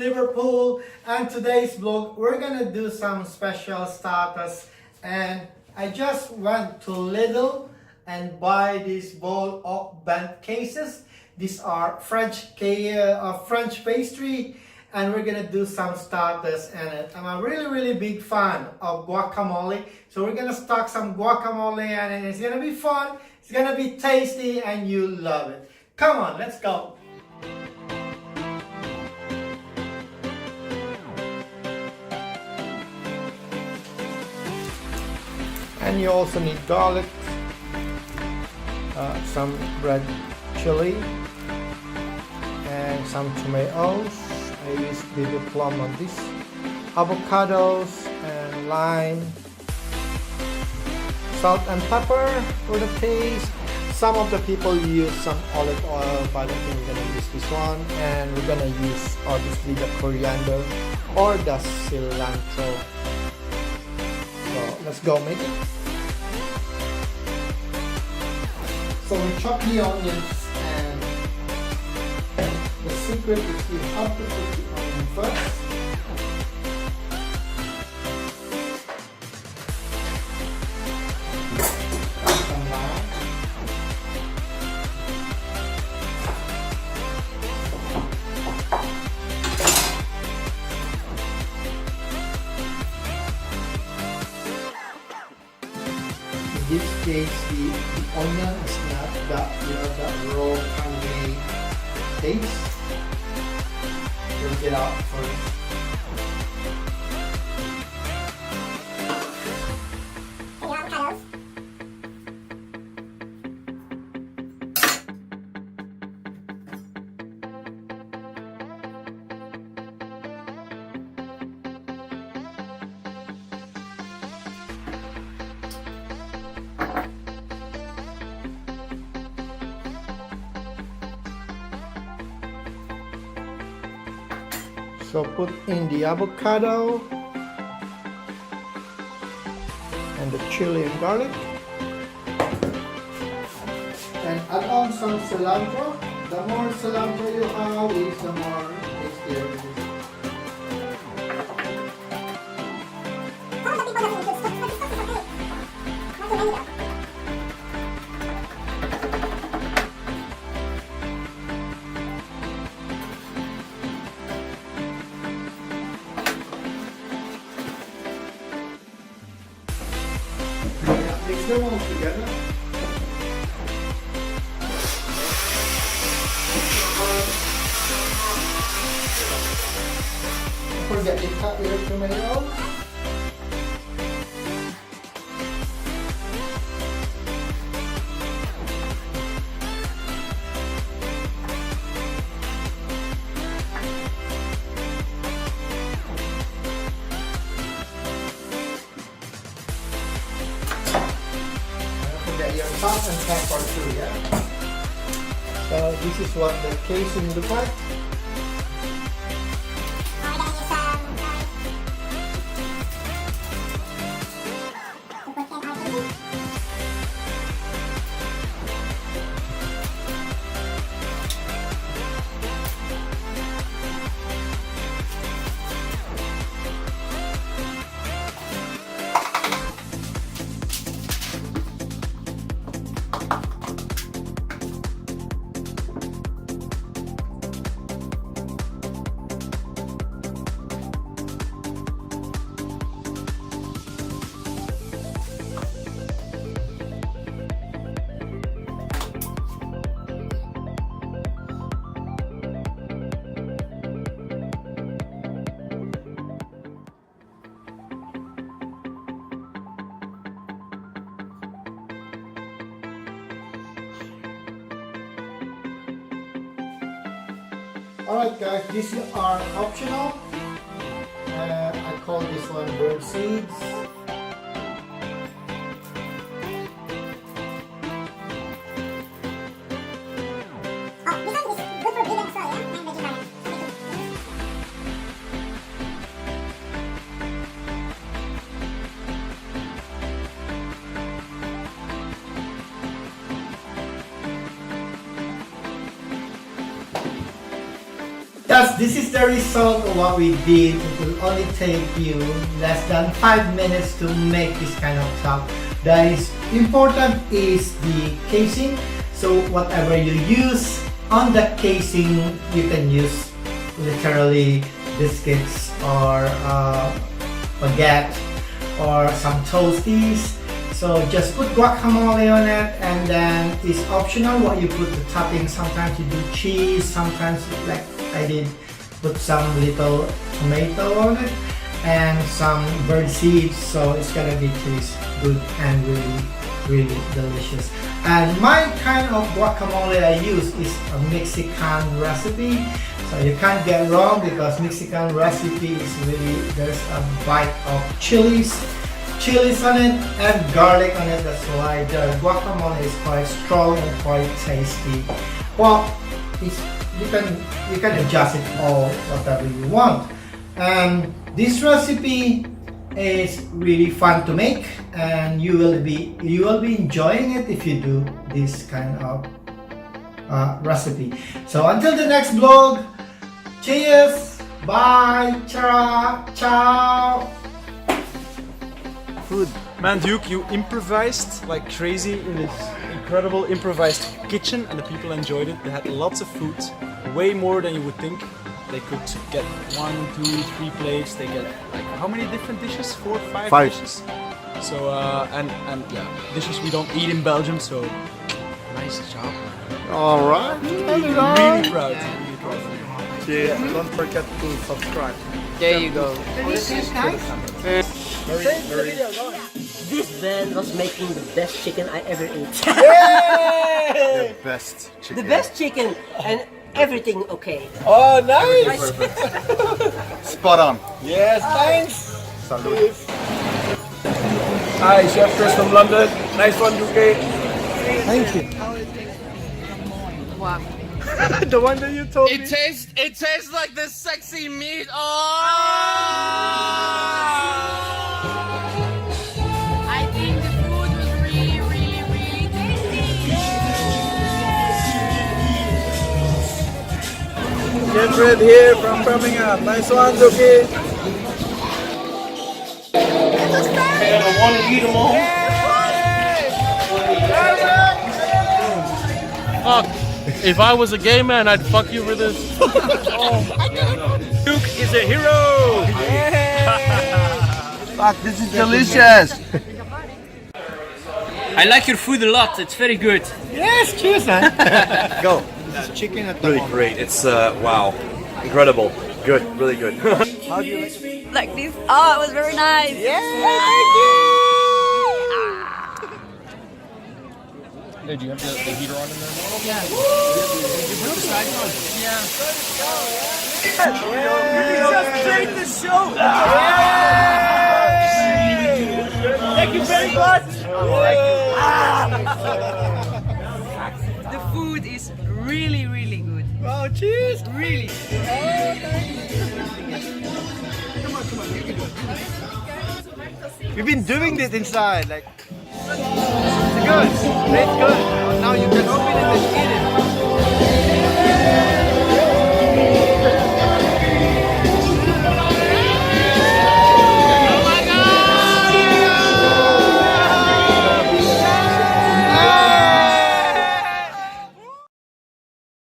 Liverpool, and today's vlog we're gonna do some special status, and I just went to Lidl and buy this bowl of bent cases. These are French pastry, and we're gonna do some status in it. I'm a really big fan of guacamole, so we're gonna stock some guacamole, and it's gonna be fun, it's gonna be tasty, and you love it. Come on, let's go. And you also need garlic, some red chili, and some tomatoes. I use baby plum on this. Avocados and lime. Salt and pepper for the taste. Some of the people use some olive oil, but I think we're gonna use this one. And we're gonna use obviously the coriander or the cilantro. So let's go make it. So we chop the onions, and the secret is you have to put the onion first. In this case, the onion is not that, that raw tangy taste. We'll get out first. So put in the avocado and the chili and garlic, and add on some cilantro. The more cilantro you have, is the more tastier it is. Mix them all together. Don't forget to cut your tomatoes. Your salt and pepper too, yeah? So this is what the casing looks like. Alright guys, these are optional. I call this one bird seeds. Thus, this is the result of what we did. It will only take you less than 5 minutes to make this kind of stuff. That is important is the casing. So whatever you use on the casing, you can use literally biscuits or baguette or some toasties. So just put guacamole on it, and then it's optional what you put the topping. Sometimes you do cheese, sometimes like I did put some little tomato on it and some bird seeds, so it's gonna be taste good and really delicious. And my kind of guacamole I use is a Mexican recipe, so you can't get wrong because Mexican recipe is really, there's a bite of chilies on it and garlic on it. That's why the guacamole is quite strong and quite tasty. Well, you can adjust it all whatever you want. And this recipe is really fun to make, and you will be enjoying it if you do this kind of recipe. So until the next vlog, cheers, bye, ciao. Food. Man, Duke, you improvised like crazy in this incredible improvised kitchen, and the people enjoyed it. They had lots of food, way more than you would think. They could get 1, 2, 3 plates. They get like how many different dishes? 4, 5 dishes. So and yeah, dishes we don't eat in Belgium. So nice job, man. All right. Really proud. Really proud. Yeah, don't forget to subscribe. There you go. This man was making the best chicken I ever ate. The best chicken. The best chicken and everything okay. Oh, nice. Spot on. Yes, thanks. Salute. Hi, Chef Chris from London. Nice one, UK. Thank you. The one that you told me. It tastes like the sexy meat. Oh! I think the food was really tasty. Jenfred here from Birmingham. Nice one, okay. I want to eat them all. Fuck. If I was a gay man, I'd fuck you for this. Duke is a hero. Fuck, this is delicious. I like your food a lot. It's very good. Yes, cheers, man. Go. Chicken at the Really great. It's wow, incredible. Good, really good. How do you like it? Like this. Oh, it was very nice. Hey, do you have the heater on in there? Just take the show. Thank you very much. The food is really good. Oh, cheers. Really. We've been doing this inside, like. It's good. It's good. Now you can open it and eat it.